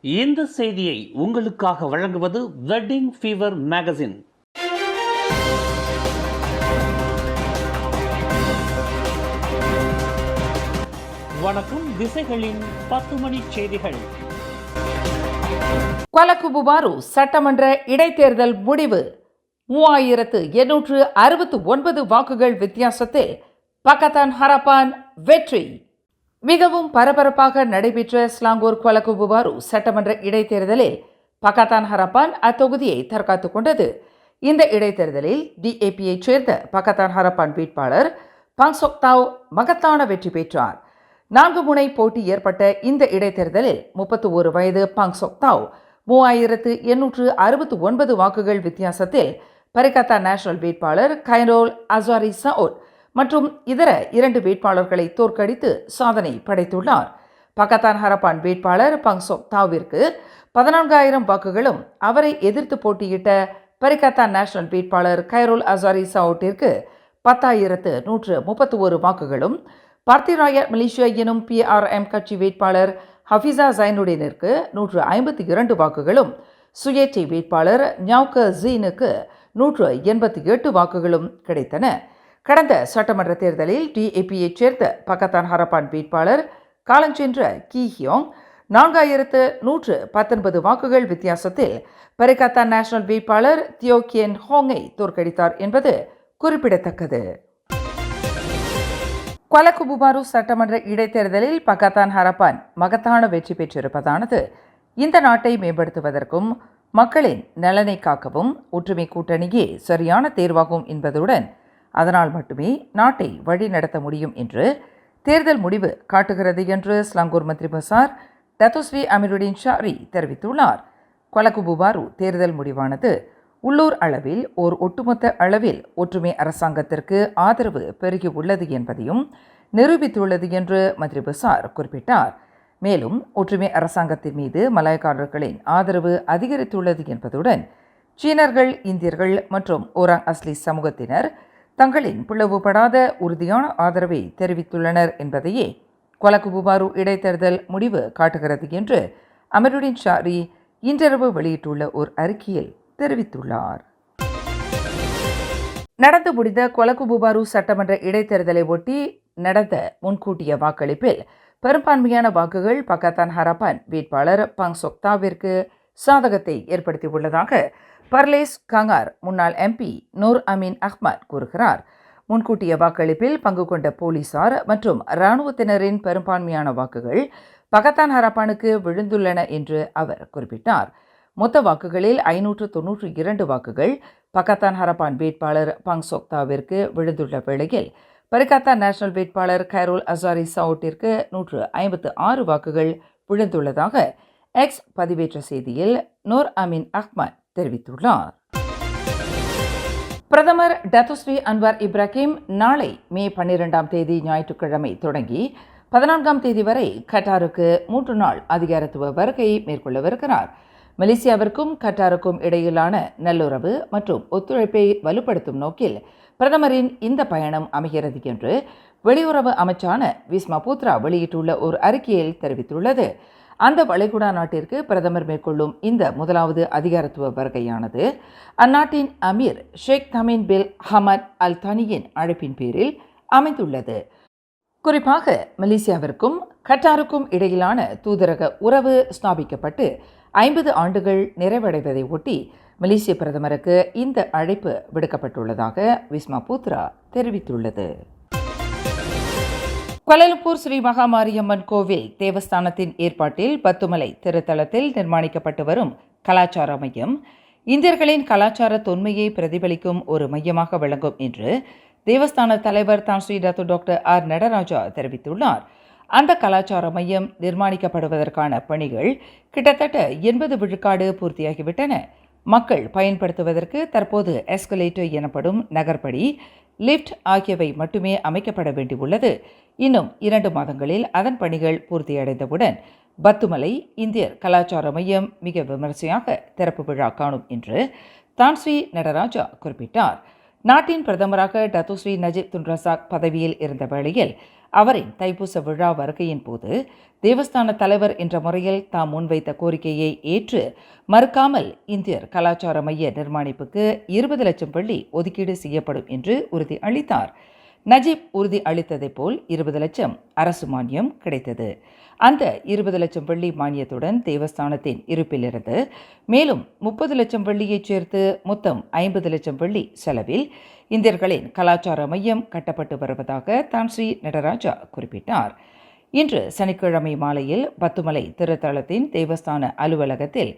இந்த செய்தியை உங்களுக்காக வழங்குவது வெட்டிங் ஃபீவர் மேகசின். வணக்கம். திசைகளின் 10 மணி செய்திகள். கொலகுபுபாரு சட்டமன்ற இடைத்தேர்தல் முடிவு. 3869 வாக்குகள் வித்தியாசத்தில் பக்கத்தான் ஹரப்பான் வெற்றி. மிகவும் பரபரப்பாக நடைபெற்ற ஸ்லாங்கூர் கொலகுபுபாரு சட்டமன்ற இடைத்தேர்தலில் பக்கத்தான் ஹரப்பான் அத்தொகுதியை தற்காத்துக் கொண்டது. இந்த இடைத்தேர்தலில் டிஏபியை சேர்ந்த பக்கத்தான் ஹரப்பான் வேட்பாளர் பாங்சோக்தாவ் மகத்தான வெற்றி பெற்றார். 4 முனை போட்டி ஏற்பட்ட இந்த இடைத்தேர்தலில் 31 வயது பாங்சோக்தாவ் 3869 வாக்குகள் வித்தியாசத்தில் பரிகத்தா நேஷனல் வேட்பாளர் கைரோல் அஸ்வாரி சவுட் மற்றும் இதர 2 வேட்பாளர்களை தோற்கடித்து சாதனை படைத்துள்ளார். பக்கத்தான் ஹரப்பான் வேட்பாளர் பாங்சோக்தாவிற்கு 14,000 வாக்குகளும், அவரை எதிர்த்து போட்டியிட்ட பரிகத்தா நேஷனல் வேட்பாளர் கைரோல் அஸ்வாரி சவுட்டிற்கு 10,131 வாக்குகளும், பார்த்திராய மலேசியா எனும் PRM கட்சி வேட்பாளர் ஹஃபிசா ஜைனுடீனிற்கு 152 வாக்குகளும், சுயேட்சை வேட்பாளர் ஞாவுக ஜீனுக்கு 188 வாக்குகளும் கிடைத்தன. கடந்த சட்டமன்ற தேர்தலில் டிஏபியைச் சேர்ந்த பக்கத்தான் ஹரப்பான் வேட்பாளர் காலஞ்சென்ற கி ஹியோங் 4,119 வாக்குகள் வித்தியாசத்தில் பரிகத்தா நேஷனல் வேட்பாளர் தியோ கியன் ஹோங்கை தோற்கடித்தார் என்பது குறிப்பிடத்தக்கது. கொலகுபுபாரு சட்டமன்ற இடைத்தேர்தலில் பக்கத்தான் ஹரப்பான் மகத்தான வெற்றி பெற்றிருப்பதானது இந்த நாட்டை மேம்படுத்துவதற்கும் மக்களின் நலனை காக்கவும் ஒற்றுமை கூட்டணியே சரியான தேர்வாகும் என்பதுடன் அதனால் மட்டுமே நாட்டை வழிநடத்த முடியும் என்று தேர்தல் முடிவு காட்டுகிறது என்று ஸ்லாங்கூர் மந்திரி பசார் டத்தோஸ்ரீ அமீருடீன் ஷாரி தெரிவித்துள்ளார். கொலகுபுபாரு தேர்தல் முடிவானது உள்ளூர் அளவில் ஓர் ஒட்டுமொத்த அளவில் ஒற்றுமை அரசாங்கத்திற்கு ஆதரவு பெருகி உள்ளது என்பதையும் நிரூபித்துள்ளது என்று மந்திரி பசார் குறிப்பிட்டார். மேலும் ஒற்றுமை அரசாங்கத்தின் மீது மலாய்க்காரர்களின் ஆதரவு அதிகரித்துள்ளது என்பதுடன் சீனர்கள், இந்தியர்கள் மற்றும் ஓராங் அஸ்லி சமூகத்தினர் தங்களின் பிளவுபடாத உறுதியான ஆதரவை தெரிவித்துள்ளனர் என்பதையே கொலகுபுபாரு இடைத்தேர்தல் முடிவு காட்டுகிறது என்று அமீருடீன் ஷாரி இன்றிரவு வெளியிட்டுள்ள ஒரு அறிக்கையில் தெரிவித்துள்ளார். நடந்து முடிந்த கொலகுபுபாரு சட்டமன்ற இடைத்தேர்தலை ஒட்டி நடந்த முன்கூட்டிய வாக்களிப்பில் பெரும்பான்மையான வாக்குகள் பக்கத்தான் ஹரப்பான் வேட்பாளர் பாங்சோக்தாவிற்கு சாதகத்தை ஏற்படுத்தியுள்ளதாக பர்லேஸ் கங்கார் முன்னாள் MP நூர் அமீன் அஹ்மத் கூறுகிறார். முன்கூட்டிய வாக்களிப்பில் பங்கு கொண்ட போலீசார் மற்றும் இராணுவத்தினரின் பெரும்பான்மையான வாக்குகள் பக்கத்தான் ஹரப்பானுக்கு விழுந்துள்ளன என்று அவர் குறிப்பிட்டார். மொத்த வாக்குகளில் 592 வாக்குகள் பக்கத்தான் ஹரப்பான் வேட்பாளர் பாங்சோக்தாவிற்கு விழுந்துள்ள வேளையில் பரிகத்தா நேஷனல் வேட்பாளர் கைரோல் அஸ்வாரி சவுட்டிற்கு 156 வாக்குகள் விழுந்துள்ளதாக எக்ஸ் பதிவேற்ற செய்தியில் நூர் அமீன் அஹ்மத் தெரிவித்துள்ளார். பிரதமர் டத்தோஸ்ரீ அன்வார் இப்ராஹிம் நாளை மே 12ஆம் தேதி ஞாயிற்றுக்கிழமை தொடங்கி 14ஆம் தேதி வரை கட்டாருக்கு 3 நாள் அதிகாரத்துவ வருகையை மேற்கொள்ளவிருக்கிறார். மலேசியாவிற்கும் கட்டாருக்கும் இடையிலான நல்லுறவு மற்றும் ஒத்துழைப்பை வலுப்படுத்தும் நோக்கில் பிரதமரின் இந்த பயணம் அமைகிறது என்று வெளியுறவு அமைச்சான விஸ்மா பூத்ரா வெளியிட்டுள்ள ஒரு அறிக்கையில் தெரிவித்துள்ளது. அந்த வளைகுடா நாட்டிற்கு பிரதமர் மேற்கொள்ளும் இந்த முதலாவது அதிகாரத்துவ வருகையானது அந்நாட்டின் அமீர் ஷேக் தமீன் பில் ஹமத் அல் தானியின் அழைப்பின் பேரில் அமைந்துள்ளது. குறிப்பாக மலேசியாவிற்கும் கட்டாருக்கும் இடையிலான தூதரக உறவு ஸ்தாபிக்கப்பட்டு 50 ஆண்டுகள் நிறைவடைவதை ஒட்டி மலேசிய பிரதமருக்கு இந்த அழைப்பு விடுக்கப்பட்டுள்ளதாக விஸ்மா பூத்ரா தெரிவித்துள்ளது. கோலாலம்பூர் ஸ்ரீ மகாமாரியம்மன் கோவில் தேவஸ்தானத்தின் ஏற்பாட்டில் பத்துமலை திருத்தலத்தில் நிர்மாணிக்கப்பட்டு வரும் கலாச்சார மையம் இந்தியர்களின் கலாச்சார தொன்மையை பிரதிபலிக்கும் ஒரு மையமாக விளங்கும் என்று தேவஸ்தான தலைவர் தான் ஸ்ரீ டாக்டர் ஆர் நடராஜா தெரிவித்துள்ளார். அந்த கலாச்சார மையம் நிர்மாணிக்கப்படுவதற்கான பணிகள் கிட்டத்தட்ட 80 விழுக்காடு பூர்த்தியாகிவிட்டன. மக்கள் பயன்படுத்துவதற்கு தற்போது எஸ்கலேட்டர் எனப்படும் நகர்படி, லிப்ட் ஆகியவை மட்டுமே அமைக்கப்பட வேண்டியுள்ளது. இன்னும் 2 மாதங்களில் அதன் பணிகள் பூர்த்தியடைந்தவுடன் பத்துமலை இந்தியர் கலாச்சார மையம் மிக விமரிசையாக திறப்பு விழா காணும் என்று தான் ஸ்ரீ நடராஜா குறிப்பிட்டார். நாட்டின் பிரதமராக டத்தோஸ்ரீ நஜீப் துன் ரசாக் பதவியில் இருந்த வேளையில் அவரின் தைப்பூச விழா வருகையின் போது தேவஸ்தான தலைவர் என்ற முறையில் தாம் முன்வைத்த கோரிக்கையை ஏற்று மறுக்காமல் இந்தியர் கலாச்சார மைய நிர்மாணிப்புக்கு 20 லட்சம் வெள்ளி ஒதுக்கீடு செய்யப்படும் என்று உறுதி அளித்தார். நஜீப் உறுதி அளித்ததைப் போல் 20 லட்சம் அரசு மானியம் கிடைத்தது. அந்த 20 லட்சம் வெள்ளி மானியத்துடன் தேவஸ்தானத்தின் இருப்பிலிருந்து மேலும் 30 லட்சம் வெள்ளியைச் சேர்த்து மொத்தம் 50 லட்சம் வெள்ளி செலவில் இந்தியர்களின் கலாச்சார மையம் கட்டப்பட்டு வருவதாக தான்ஸ்ரீ நடராஜா குறிப்பிட்டார். இன்று சனிக்கிழமை மாலையில் பத்துமலை திருத்தலத்தின் தேவஸ்தான அலுவலகத்தில்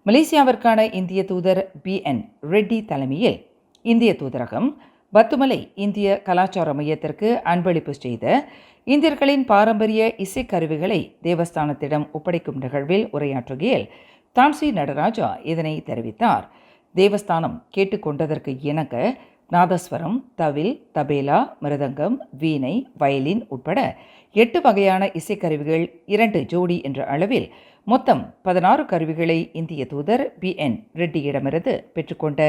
மலேசியாவிற்கான இந்திய தூதர் BN ரெட்டி தலைமையில் இந்திய தூதரகம் பத்துமலை இந்திய கலாச்சார மையத்திற்கு அன்பளிப்பு செய்த இந்தியர்களின் பாரம்பரிய இசைக்கருவிகளை தேவஸ்தானத்திடம் ஒப்படைக்கும் நிகழ்வில் உரையாற்றுகையில் தான்ஸ்ரீ நடராஜா இதனை தெரிவித்தார். தேவஸ்தானம் கேட்டுக்கொண்டதற்கு இணங்க நாதஸ்வரம், தவில், தபேலா, மிருதங்கம், வீணை, வயலின் உட்பட 8 வகையான இசைக்கருவிகள் 2 ஜோடி என்ற அளவில் மொத்தம் 16 கருவிகளை இந்திய தூதர் BN ரெட்டியிடமிருந்து பெற்றுக்கொண்ட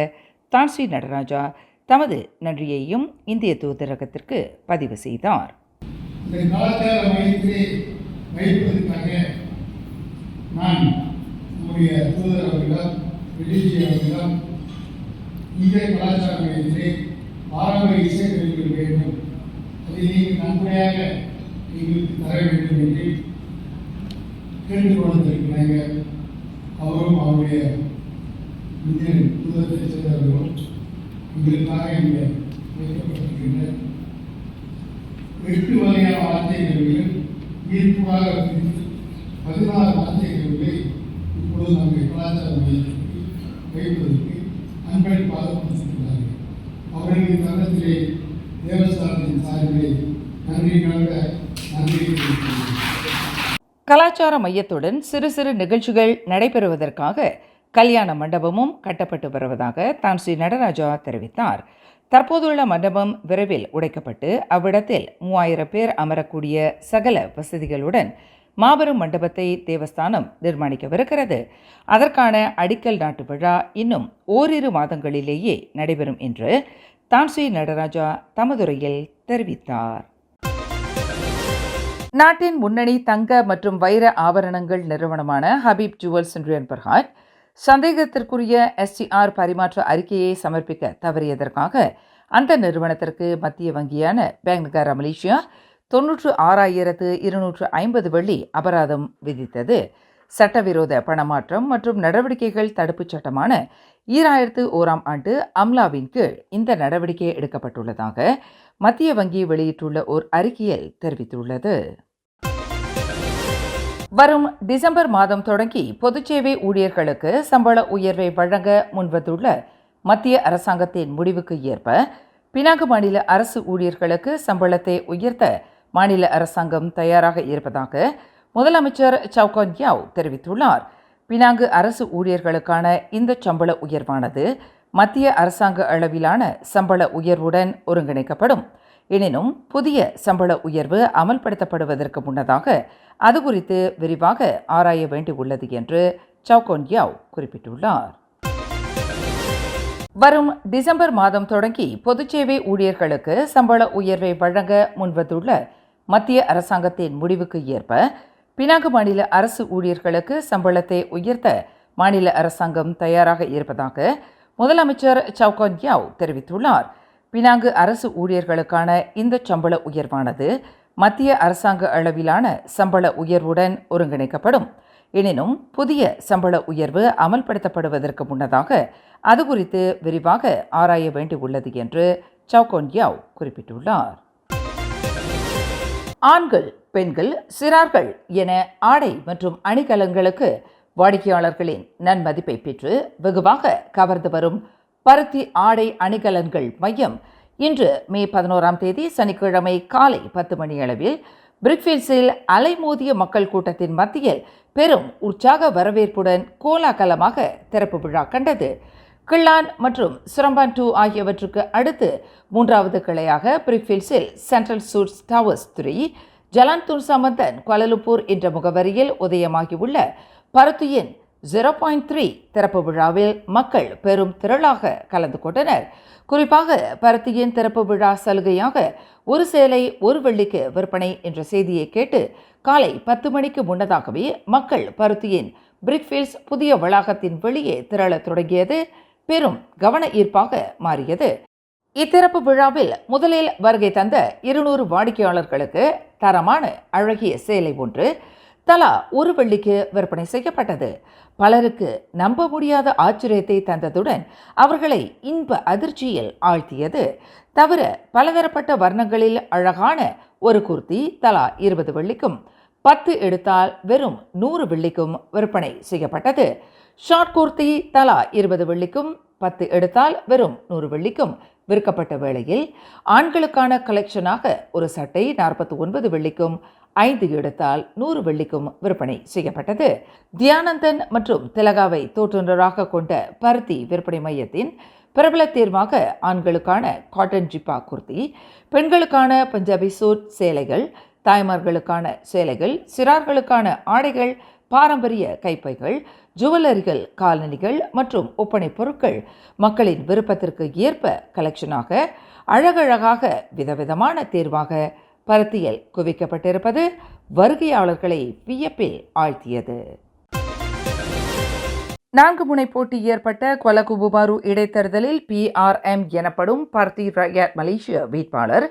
தான்ஸ்ரீ நடராஜா தமது நன்றியையும் இந்திய தூதரகத்திற்கு பதிவு செய்தார். இந்த கலாச்சார மையத்திலே வைப்பதற்காக நான் நம்முடைய தூதர் அவர்களிடம் ரெட்டிஜி அவர்களிடம் இந்த கலாச்சார மையத்திலே பாரம்பரிய இசைக்கருவிகள் வேண்டும், அதை நீங்கள் நன்முறையாக எங்களுக்கு தர வேண்டும் என்று கேட்டுக்கொண்டிருக்கிறாங்க. அவரும் அவருடைய இந்திய தூதரத்தை சேர்ந்தவர்களும் எங்களுக்காக இங்கே வைக்கப்பட்டிருக்கின்ற 8 வகையான வார்த்தைகளில் ஈர்ப்பாக 16 வார்த்தைகளை இப்பொழுது நம்முடைய கலாச்சார மையத்திற்கு வைப்பதற்கு அன்பளிப்பாக கொடுத்திருக்கிறார்கள். அவர்களுக்கு தருணத்திலே தேவஸ்தானத்தின் சார்பிலே நன்றி தெரிவிக்கிறேன். கலாச்சார மையத்துடன் சிறு சிறு நிகழ்ச்சிகள் நடைபெறுவதற்காக கல்யாண மண்டபமும் கட்டப்பட்டு வருவதாக தான்ஸ்ரீ நடராஜா தெரிவித்தார். தற்போதுள்ள மண்டபம் விரைவில் உடைக்கப்பட்டு அவ்விடத்தில் 3000 பேர் அமரக்கூடிய சகல வசதிகளுடன் மாபெரும் மண்டபத்தை தேவஸ்தானம் நிர்மாணிக்கவிருக்கிறது. அதற்கான அடிக்கல் நாட்டு விழா இன்னும் ஓரிரு மாதங்களிலேயே நடைபெறும் என்று தான்ஸ்ரீ நடராஜா தமதுரையில் தெரிவித்தார். நாட்டின் முன்னணி தங்க மற்றும் வைர ஆபரணங்கள் நிறுவனமான ஹபீப் ஜுவல்ஸ் இந்தியன் பர்ஹாட் சந்தேகத்திற்குரிய STR பரிமாற்ற அறிக்கையை சமர்ப்பிக்க தவறியதற்காக அந்த நிறுவனத்திற்கு மத்திய வங்கியான பேங்க் நகாரா மலேசியா 96,250 வெள்ளி அபராதம் விதித்தது. சட்டவிரோத பணமாற்றம் மற்றும் நடவடிக்கைகள் தடுப்புச் சட்டமான 2001ஆம் ஆண்டு அம்லாவின் கீழ் இந்த நடவடிக்கை எடுக்கப்பட்டுள்ளதாக மத்திய வங்கி வெளியிட்டுள்ள ஓர் அறிக்கையில் தெரிவித்துள்ளது. வரும் டிசம்பர் மாதம் தொடங்கி பொதுச்சேவை ஊழியர்களுக்கு சம்பள உயர்வை வழங்க முன்வந்துள்ள மத்திய அரசாங்கத்தின் முடிவுக்கு ஏற்ப பினாங்கு மாநில அரசு ஊழியர்களுக்கு சம்பளத்தை உயர்த்த மாநில அரசாங்கம் தயாராக இருப்பதாக முதலமைச்சர் சவுகான் யாவ் தெரிவித்துள்ளார். பினாங்கு அரசு ஊழியர்களுக்கான இந்த சம்பள உயர்வானது மத்திய அரசாங்க அளவிலான சம்பள உயர்வுடன் ஒருங்கிணைக்கப்படும். எனினும் புதிய சம்பள உயர்வு அமல்படுத்தப்படுவதற்கு முன்னதாக அது குறித்து விரிவாக ஆராய வேண்டியுள்ளது என்று சவுகான் யாவ் குறிப்பிட்டுள்ளார். வரும் டிசம்பர் மாதம் தொடங்கி பொதுச்சேவை ஊழியர்களுக்கு சம்பள உயர்வை வழங்க முன்வந்துள்ள மத்திய அரசாங்கத்தின் முடிவுக்கு ஏற்ப பினாங்கு மாநில அரசு ஊழியர்களுக்கு சம்பளத்தை உயர்த்த மாநில அரசாங்கம் தயாராக இருப்பதாக முதலமைச்சர் சவுகான் யாவ் தெரிவித்துள்ளார். பினாங்கு அரசு ஊழியர்களுக்கான இந்த சம்பள உயர்வானது மத்திய அரசாங்க அளவிலான சம்பள உயர்வுடன் ஒருங்கிணைக்கப்படும். எனினும் புதிய சம்பள உயர்வு அமல்படுத்தப்படுவதற்கு முன்னதாக அது குறித்து விரிவாக ஆராய வேண்டியுள்ளது என்று சவுகான் யாவ் குறிப்பிட்டுள்ளார். ஆண்கள், பெண்கள், சிறார்கள் என ஆடை மற்றும் அணிகலன்களுக்கு வாடிக்கையாளர்களின் நன்மதிப்பை பெற்று வெகுவாக கவர்ந்து வரும் பருத்தி ஆடை அணிகலன்கள் மையம் இன்று மே 11ஆம் தேதி சனிக்கிழமை காலை 10 மணியளவில் பிரிக்ஃபீல்ட்ஸில் அலைமோதிய மக்கள் கூட்டத்தின் மத்தியில் பெரும் உற்சாக வரவேற்புடன் கோலாகலமாக திறப்பு விழா கண்டது. கிள்ளான் மற்றும் சிரம்பான் 2 ஆகியவற்றுக்கு அடுத்து 3வது கிளையாக பிரிக்ஃபீல்ட்ஸில் central suites towers 3, Jalan Tun Sambanthan Kuala Lumpur என்ற முகவரியில் உதயமாகியுள்ள பருத்தியின் 0.3 திறப்பு விழாவில் மக்கள் பெரும் திரளாக கலந்து கொண்டனர். குறிப்பாக பருத்தியின் திறப்பு விழா சலுகையாக ஒரு சேலை ஒரு வெள்ளிக்கு விற்பனை என்ற செய்தியை கேட்டு காலை 10 மணிக்கு முன்னதாகவே மக்கள் பருத்தியின் பிரிக்ஃபீல்ட்ஸ் புதிய வளாகத்தின் வெளியே திரளத் தொடங்கியது பெரும் கவன ஈர்ப்பாக மாறியது. இத்திறப்பு விழாவில் முதலில் வருகை தந்த 200 வாடிக்கையாளர்களுக்கு தரமான அழகிய சேலை ஒன்று தலா ஒரு வெள்ளிக்கு விற்பனை செய்யப்பட்டது. பலருக்கு நம்ப முடியாத ஆச்சரியத்தை தந்ததுடன் அவர்களை இன்ப அதிர்ச்சியில் ஆழ்த்தியது. தவிர பலதரப்பட்ட வர்ணங்களில் அழகான ஒரு குர்த்தி தலா 20 வெள்ளிக்கும் 10 எடுத்தால் வெறும் 100 வெள்ளிக்கும் விற்பனை செய்யப்பட்டது. ஷார்ட் குர்த்தி தலா 20 வெள்ளிக்கும் 10 எடுத்தால் வெறும் 100 வெள்ளிக்கும் விற்கப்பட்ட வேளையில் ஆண்களுக்கான கலெக்ஷனாக ஒரு சட்டை 49 வெள்ளிக்கும் 5 எடுத்தால் 100 வெள்ளிக்கும் விற்பனை செய்யப்பட்டது. தியானந்தன் மற்றும் திலகாவை தோற்றுநராக கொண்ட பருத்தி விற்பனை மையத்தின் பிரபல தேர்வாக ஆண்களுக்கான காட்டன் ஜிப்பா குர்த்தி, பெண்களுக்கான பஞ்சாபி சூட் சேலைகள், தாய்மார்களுக்கான சேலைகள், சிறார்களுக்கான ஆடைகள், பாரம்பரிய கைப்பைகள், ஜுவல்லரிகள், காலணிகள் மற்றும் ஒப்பனை பொருட்கள் மக்களின் விருப்பத்திற்கு ஏற்ப கலெக்ஷனாக அழகழகாக விதவிதமான தேர்வாக பருத்தியில் குவிக்கப்பட்டிருப்பது வருகையாளர்களை வியப்பில் ஆழ்த்தியது. 4 முனை போட்டி ஏற்பட்ட கொலகுபுபாரு இடைத்தேர்தலில் PRM எனப்படும் பர்த்தி ரயாட் மலேசியா வேட்பாளர்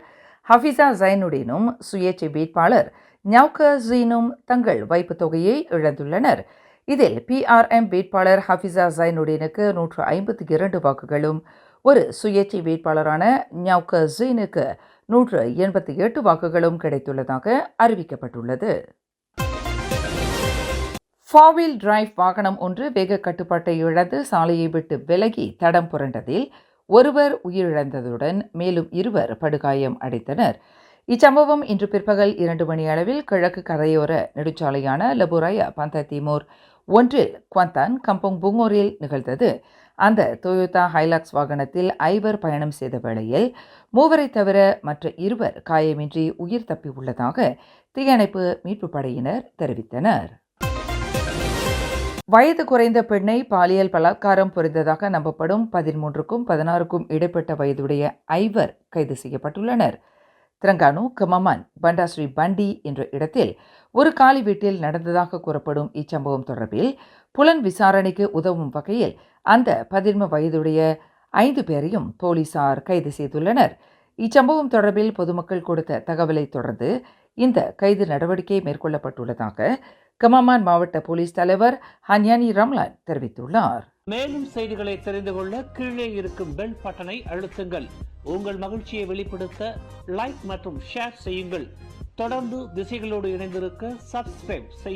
ஹஃபிசா ஜைனுடீனும் சுயேட்சை வேட்பாளர் ஞாவ்க ஜீனும் தங்கள் வைப்புத் தொகையை இழந்துள்ளனர். இதில் PRM வேட்பாளர் ஹஃபிசா ஜைனுடீனுக்கு 152 வாக்குகளும் ஒரு சுயேட்சை வேட்பாளரான ஞாவ்க ஜீனுக்கு 188 வாக்குகளும் கிடைத்துள்ளதாக அறிவிக்கப்பட்டுள்ளது. 4-வீல் டிரைவ் வாகனம் ஒன்று வேக கட்டுப்பாட்டை இழந்து சாலையை விட்டு விலகி தடம் புரண்டதில் ஒருவர் உயிரிழந்ததுடன் மேலும் 2 படுகாயம் அடைந்தனர். இச்சம்பவம் இன்று பிற்பகல் 2 மணி அளவில் கிழக்கு கரையோர நெடுஞ்சாலையான லபுராயா பந்த திமோர் ஒன்றில் குவாந்தான் கம்போங் புங்கோரில் நிகழ்ந்தது. அந்த டொயோட்டா ஹைலாக்ஸ் வாகனத்தில் 5 பயணம் செய்த வேளையில் 3 தவிர மற்ற 2 காயமின்றி உயிர் தப்பி உள்ளதாக தீயணைப்பு மீட்பு படையினர் தெரிவித்தனர். வயது குறைந்த பெண்ணை பாலியல் பலாத்காரம் புரிந்ததாக நம்பப்படும் 13க்கும் 16க்கும் இடைப்பட்ட வயதுடைய 5 கைது செய்யப்பட்டுள்ளனர். திரங்கானு கமமான் பண்டாஸ்ரீ பண்டி என்ற இடத்தில் ஒரு காலி வீட்டில் நடந்ததாக கூறப்படும் இச்சம்பவம் தொடர்பில் புலன் விசாரணைக்கு உதவும் வகையில் அந்த 13 வயதுடைய 5 பேரையும் போலீசார் கைது செய்துள்ளனர். இச்சம்பவம் தொடர்பில் பொதுமக்கள் கொடுத்த தகவலை தொடர்ந்து இந்த கைது நடவடிக்கை மேற்கொள்ளப்பட்டுள்ளதாக கமமான் மாவட்ட போலீஸ் தலைவர் ஹன்யானி ரம்லான் தெரிவித்துள்ளார். மேலும் செய்திகளை தெரிந்து கொள்ள கீழே இருக்கும் பெல் பட்டனை அழுத்துங்கள். உங்கள் மகிழ்ச்சியை வெளிப்படுத்த லைக் மற்றும் ஷேர் செய்யுங்கள். தொடர்ந்து திசைகளோடு இணைந்திருக்க சப்ஸ்கிரைப் செய்யுங்கள்.